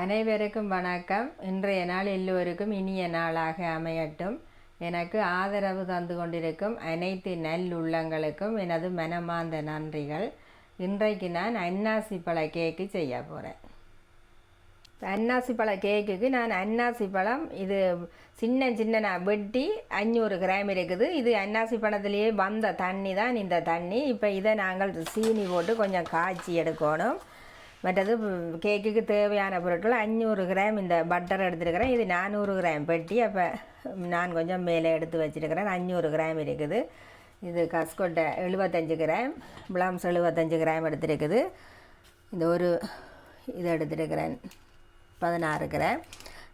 அனைவருக்கும் வணக்கம். இன்றைய நாள் எல்லோருக்கும் இனிய நாளாக அமையட்டும். எனக்கு ஆதரவு தந்து கொண்டிருக்கும் அனைத்து நல்லுள்ளங்களுக்கும் எனது மனமார்ந்த நன்றிகள். இன்றைக்கு நான் அன்னாசி பழ கேக்கு செய்ய போகிறேன். அன்னாசி பழ கேக்குக்கு நான் அன்னாசி பழம் இது சின்ன சின்ன வெட்டி 500 கிராம் இருக்குது. இது அன்னாசி பழத்திலேயே வந்த தண்ணி தான் இந்த தண்ணி. இப்போ இதை நாங்கள் சீனி போட்டு கொஞ்சம் காய்ச்சி எடுக்கணும். மற்றது கேக்குக்கு தேவையான பொருட்கள் 500 கிராம் இந்த பட்டர் எடுத்துருக்கிறேன். இது 400 கிராம் பெட்டி. அப்போ நான் கொஞ்சம் மேலே எடுத்து வச்சுருக்கிறேன். 500 கிராம் இருக்குது. இது கஸ்கொட்டை 75 கிராம், பிளம்ஸ் 75 கிராம் எடுத்துருக்குது. இந்த ஒரு இது எடுத்துருக்கிறேன் 16 கிராம்.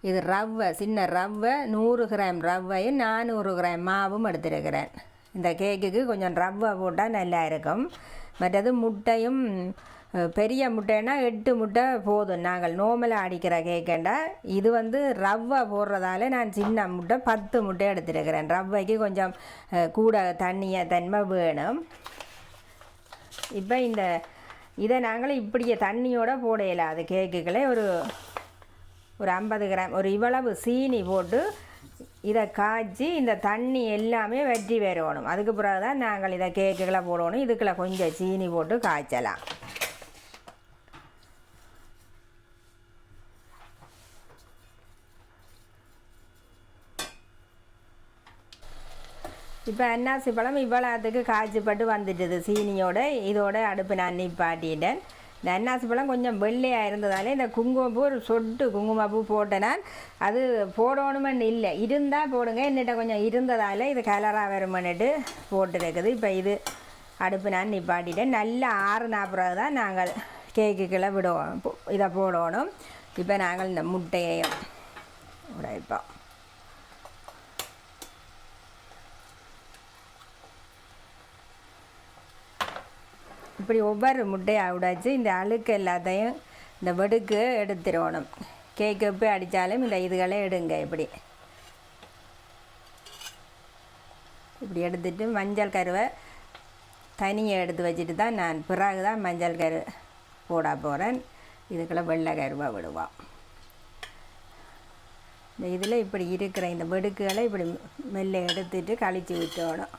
இது ரவ்வை, சின்ன ரவ்வை 100 கிராம் ரவ்வையும் 400 கிராம் மாவும் எடுத்துருக்கிறேன். இந்த கேக்குக்கு கொஞ்சம் ரவ்வை போட்டால் நல்லா இருக்கும். மற்றது முட்டையும் பெரிய முட்டைன்னா 8 முட்டை போதும். நாங்கள் நோமலாக அடிக்கிற கேக்கண்டா இது ரவ்வை போடுறதால நான் சின்ன முட்டை 10 முட்டை எடுத்துருக்கிறேன். ரவ்வைக்கு கொஞ்சம் கூட தன்மை வேணும். இப்போ இதை நாங்கள் இப்படியே தண்ணியோடு போட இயலாது. கேக்குகளை ஒரு 50 கிராம் ஒரு இவ்வளவு சீனி போட்டு இதை காய்ச்சி இந்த தண்ணி எல்லாமே வற்றி வரணும். அதுக்கு பிறகு தான் நாங்கள் இதை கேக்குகளை போடணும். இதுக்குள்ள கொஞ்சம் சீனி போட்டு காய்ச்சலாம். இப்போ அன்னாசி பழம் இவ்வளோத்துக்கு காய்ச்சிப்பட்டு வந்துட்டுது சீனியோட. இதோட அடுப்பு நான் நிப்பாட்டிட்டேன். இந்த அன்னாசி பழம் கொஞ்சம் வெள்ளையாக இருந்ததாலே இந்த குங்குமப்பூ ஒரு சொட்டு குங்குமப்பூ போட்டேனால் அது போடணுமென்னு இல்லை, இருந்தால் போடுங்க. என்னிட்ட கொஞ்சம் இருந்ததால் இது கலராக வருமென்னுட்டு போட்டுருக்குது. இப்போ இது அடுப்பு நான் நிப்பாட்டிட்டேன். நல்லா ஆறுனா பிறகு தான் நாங்கள் கேக்குகளை விடுவோம், இதை போடணும். இப்போ நாங்கள் இந்த முட்டையையும் உடைப்போம். இப்படி ஒவ்வொரு முட்டையாக உடைச்சி இந்த அழுக்கு எல்லாத்தையும் இந்த வெடுக்கு எடுத்துடணும். கேக்கு எப்போ அடித்தாலும் இந்த இதுகளை எடுங்க. இப்படி எடுத்துட்டு மஞ்சள் கருவை தனியாக எடுத்து வச்சுட்டு தான் நான் பிறகு தான் மஞ்சள் கரு போட போகிறேன். இதுக்குள்ளே வெள்ளை கருவை விடுவோம். இந்த இதில் இப்படி இருக்கிற இந்த வெடுக்குகளை இப்படி மெல்ல எடுத்துட்டு கழித்து விட்டோணும்.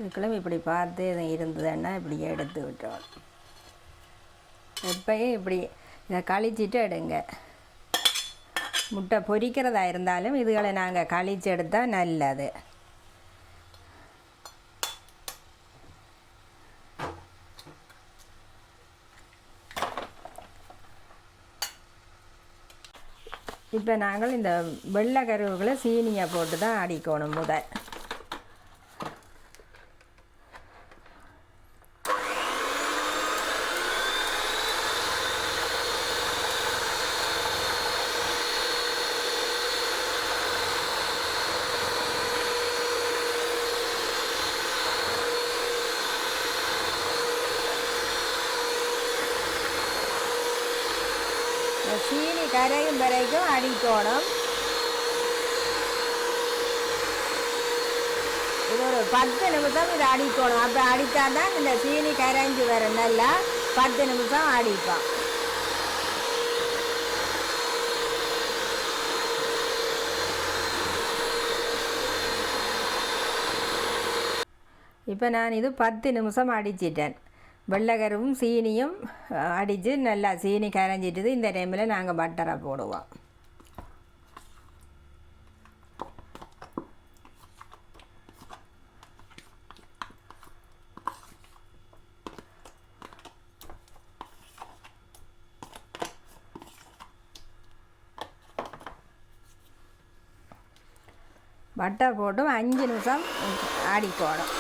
இதுக்கெல்லாம் இப்படி பார்த்து இது இருந்ததுன்னா இப்படி எடுத்து விட்டோம். எப்பயும் இப்படி இதை கழிச்சிட்டு எடுங்க. முட்டை பொரிக்கிறதா இருந்தாலும் இதுகளை நாங்கள் கழிச்சு எடுத்தால் நல்லது. இப்போ நாங்கள் இந்த வெள்ளை கருவுகளை சீனியை போட்டு தான் அடிக்கணும் முதல். சீனி கரையும் வரைக்கும் அடிக்கணும். இது ஒரு 10 நிமிஷம் இதை அடிக்கணும். அப்போ அடித்தா தான் இந்த சீனி கரைஞ்சி வரும். நல்லா 10 நிமிஷம் அடிப்போம். இப்போ நான் இது 10 நிமிஷம் அடிச்சிட்டேன். வெள்ளைக்கருவும் சீனியும் அடித்து நல்லா சீனி கரைஞ்சிட்டுது. இந்த டைமில் நாங்கள் பட்டரை போடுவோம். பட்டர் போட்டு 5 நிமிஷம் அடிக்கணும்.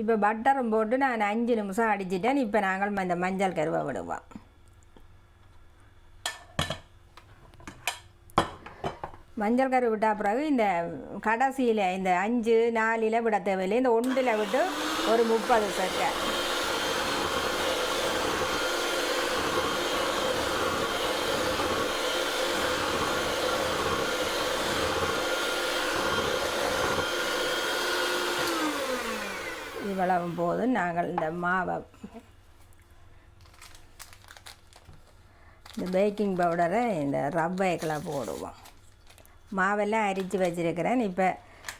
இப்போ பட்டரும் போட்டு நான் 5 நிமிஷம் அடிச்சிட்டேன். இப்போ நாங்கள் இந்த மஞ்சள் கருவை விடுவோம். மஞ்சள் கரு விட்டால் பிறகு இந்த கடைசியில் இந்த 5 4 விட தேவையில்லை. இந்த 1 விட்டு ஒரு 30 செகண்ட். இவ்வளவு போது நாங்கள் இந்த மாவை இந்த பேக்கிங் பவுடரை இந்த ரவைக்கெல்லாம் போடுவோம். மாவெல்லாம் அரித்து வச்சுருக்கிறேன். இப்போ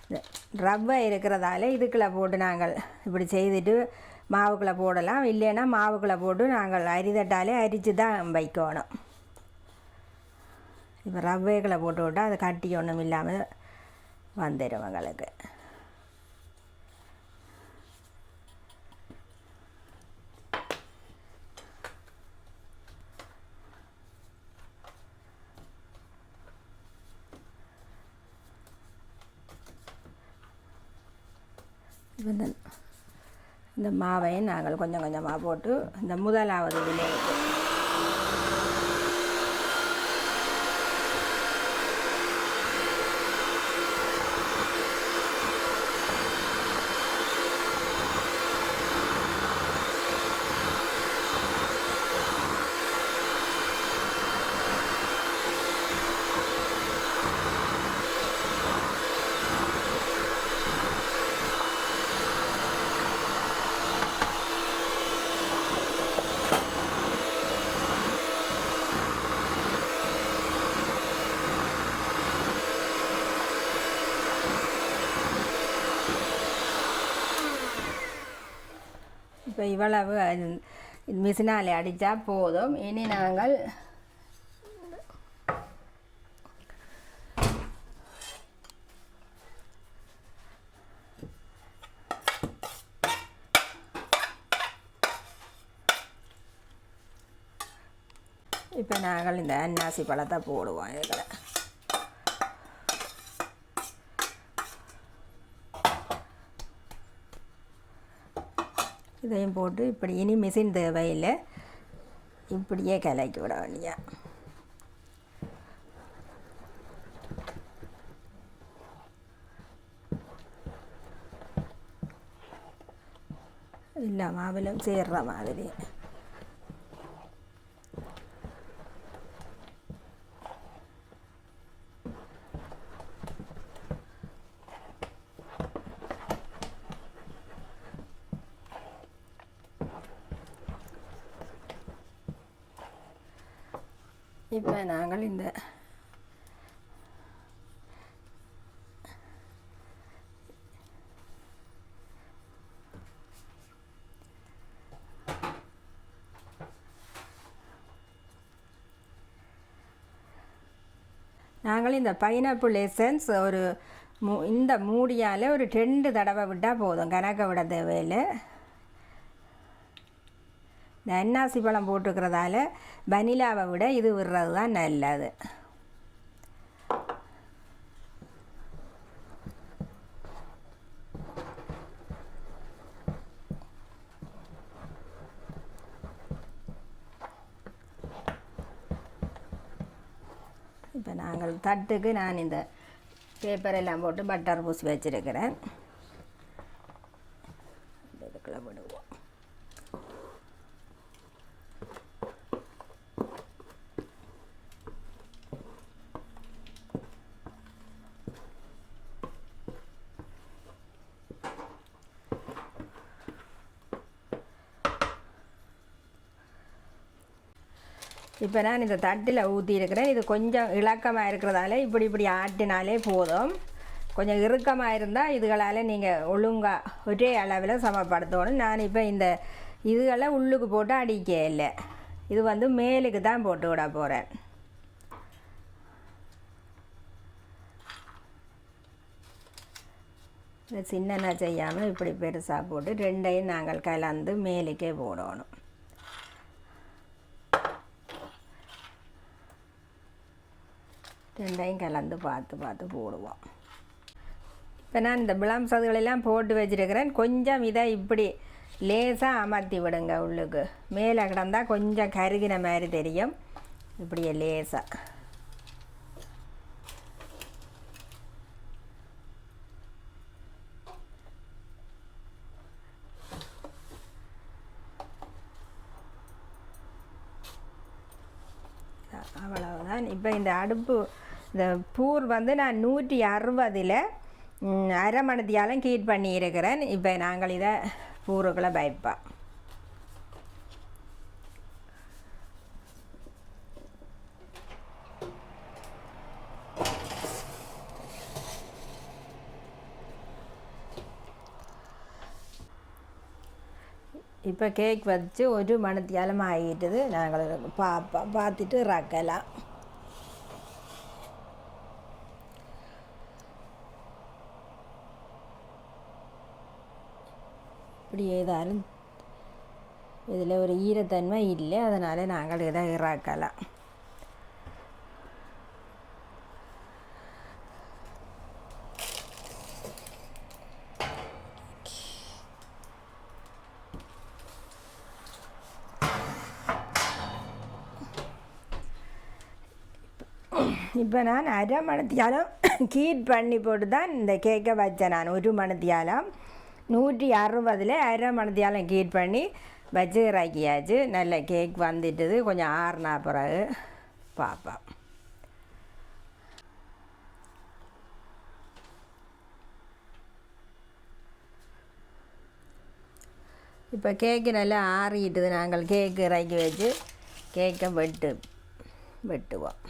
இந்த ரவை இருக்கிறதால இதுக்குள்ளே போட்டு நாங்கள் இப்படி செய்துட்டு மாவுக்குள்ளே போடலாம். இல்லைன்னா மாவுக்குள்ளே போட்டு நாங்கள் அரிதட்டாலே அரித்து தான் வைக்கணும். இப்போ ரவைக்குள்ளே போட்டு விட்டால் அது கட்டி ஒன்றும் இல்லாமல் வந்துடும் எங்களுக்கு. இந்த மாவையும் நாங்கள் கொஞ்சம் கொஞ்சமாக போட்டு இந்த முதலாவது விலைக்கு இப்போ இவ்வளவு மிஷினால் அடித்தா போதும். இனி நாங்கள் இந்த அன்னாசி பழத்தை போடுவோம். இதில் இதையும் போட்டு இப்படி இனி மிஷின் தேவையில் இப்படியே கலக்கி விட வேண்டியா. இல்லை மாவிலும் சேர்ற மாதிரி. இப்போ நாங்கள் இந்த பைனாப்பிள் எசன்ஸ் ஒரு இந்த மூடியால் ஒரு 2 தடவை விட்டால் போதும். கணக்க விட தேவையில்லை. இந்த அன்னாசி பழம் போட்டுக்கிறதால வனிலாவை விட இது விடுறது தான் நல்லது. இப்போ நாங்கள் தட்டுக்கு நான் இந்த பேப்பர் எல்லாம் போட்டு பட்டர் பூசி வச்சுருக்கிறேன். இதுக்குள்ளே விடுவோம். இப்போ நான் இந்த தட்டில் ஊற்றிருக்கிறேன். இது கொஞ்சம் இலக்கமாக இருக்கிறதால இப்படி ஆட்டினாலே போதும். கொஞ்சம் இறுக்கமாக இருந்தால் இதுகளால் நீங்கள் ஒழுங்காக ஒரே அளவில் சமப்படுத்தணும். நான் இப்போ இந்த இதுகளை உள்ளுக்கு போட்டு அடிக்க இல்லை. இது மேலுக்கு தான் போட்டு விட போகிறேன். இந்த சின்னனா செய்யாமல் இப்படி பெருசாக போட்டு 2ஐயும் நாங்கள் கலந்து மேலுக்கே போடணும். ரெண்டையும் கலந்து பார்த்து போடுவோம். இப்போ நான் இந்த பிளம்ஸ் அதுகளெல்லாம் போட்டு வச்சுருக்கிறேன். கொஞ்சம் இதை இப்படி லேசாக அமர்த்தி விடுங்க. உள்ளுக்கு மேலே கிடந்தால் கொஞ்சம் கருகின மாதிரி தெரியும். இப்படியே லேசாக அவ்வளவுதான். இப்போ இந்த அடுப்பு இந்த பூர் வந்து நான் 160 அரை மணித்தியாலும் ஹீட் பண்ணியிருக்கிறேன். இப்போ நாங்கள் இதை பூருக்குள்ளே வைப்போம். இப்போ கேக் வச்சு 1 மணித்தியாலம் ஆகிட்டுது. நாங்கள் பார்த்துட்டு ரக்கலாம். இப்படி ஏதாலும் இதில் ஒரு ஈரத்தன்மை இல்லை, அதனால் நாங்கள் இதை இறக்கலாம். இப்போ நான் அரை மணித்தியாலம் ஹீட் பண்ணி போட்டு தான் இந்த கேக்கை வச்சேன். நான் 1 மணித்தியாலம் 160 அரை மணித்தியாலம் ஹீட் பண்ணி வச்சு இறக்கியாச்சு. நல்ல கேக் வந்துட்டுது. கொஞ்சம் ஆறுனா பிறகு பார்ப்போம். இப்போ கேக்கு நல்லா ஆறிட்டுது. நாங்கள் கேக்கு இறக்கி வச்சு கேக்கை வெட்டுவோம்.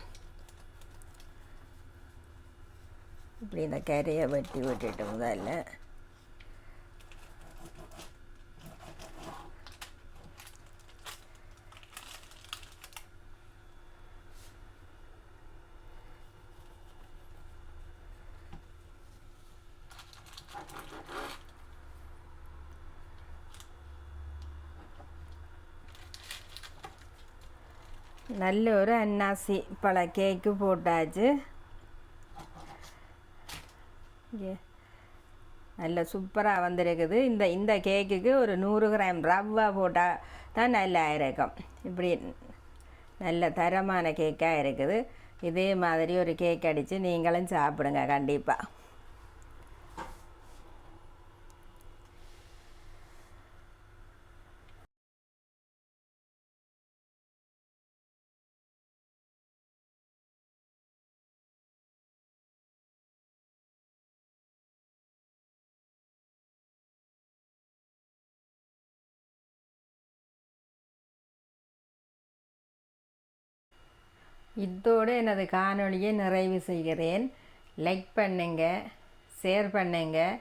இப்படி இந்த கரையை வெட்டி விட்டுட்டு முதல்ல நல்ல ஒரு அன்னாசி பழ கேக்கு போட்டாச்சு. நல்ல சூப்பராக வந்திருக்குது. இந்த கேக்குக்கு ஒரு 100 கிராம் ரவா போட்டால் தான் நல்லா இருக்கும். இப்படி நல்ல தரமான கேக்காக இருக்குது. இதே மாதிரி ஒரு கேக் அடித்து நீங்களும் சாப்பிடுங்க கண்டிப்பாக. இதோடு எனது காணொளியை நிறைவு செய்கிறேன். லைக் பண்ணுங்கள், ஷேர் பண்ணுங்கள்,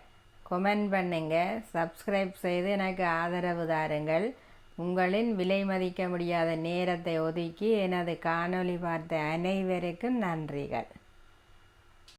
கமெண்ட் பண்ணுங்கள், சப்ஸ்கிரைப் செய்து எனக்கு ஆதரவு தாருங்கள். உங்களின் விலை மதிக்க முடியாத நேரத்தை ஒதுக்கி எனது காணொளி பார்த்த அனைவருக்கும் நன்றிகள்.